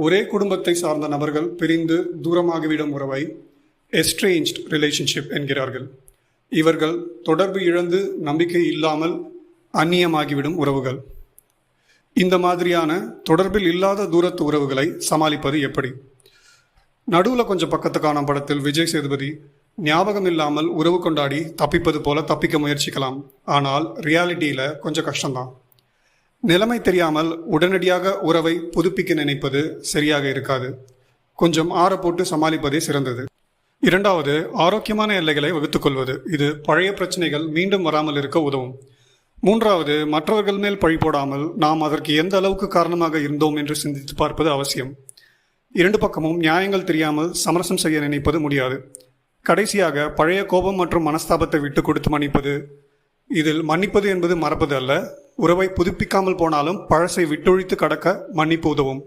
ஒரே குடும்பத்தை சார்ந்த நபர்கள் பிரிந்து தூரமாகிவிடும் உறவை எஸ்ட்ரேஞ்ச்ட் ரிலேஷன்ஷிப் என்கிறார்கள். இவர்கள் தொடர்பு இழந்து நம்பிக்கை இல்லாமல் அந்நியமாகிவிடும் உறவுகள். இந்த மாதிரியான தொடர்பில் இல்லாத தூரத்து உறவுகளை சமாளிப்பது எப்படி? நடுவில் கொஞ்சம் பக்கத்து காணும் படத்தில் விஜய் சேதுபதி ஞாபகம் இல்லாமல் உறவு கொண்டாடி தப்பிப்பது போல தப்பிக்க முயற்சிக்கலாம். ஆனால் ரியாலிட்டியில் கொஞ்சம் கஷ்டம்தான். நிலைமை தெரியாமல் உடனடியாக உறவை புதுப்பிக்க நினைப்பது சரியாக இருக்காது. கொஞ்சம் ஆற போட்டு சமாளிப்பதே சிறந்தது. இரண்டாவது, ஆரோக்கியமான எல்லைகளை வகுத்துக்கொள்வது. இது பழைய பிரச்சனைகள் மீண்டும் வராமல் இருக்க உதவும். மூன்றாவது, மற்றவர்கள் மேல் பழி போடாமல் நாம் அதற்கு எந்த அளவுக்கு காரணமாக இருந்தோம் என்று சிந்தித்து பார்ப்பது அவசியம். இரண்டு பக்கமும் நியாயங்கள் தெரியாமல் சமரசம் செய்ய நினைப்பது முடியாது. கடைசியாக, பழைய கோபம் மற்றும் மனஸ்தாபத்தை விட்டு கொடுத்து மன்னிப்பது. இதில் மன்னிப்பது என்பது மறப்பது அல்ல. உறவை புதுப்பிக்காமல் போனாலும் பழசை விட்டொழித்து கடக்க மன்னிப்பு உதவும்.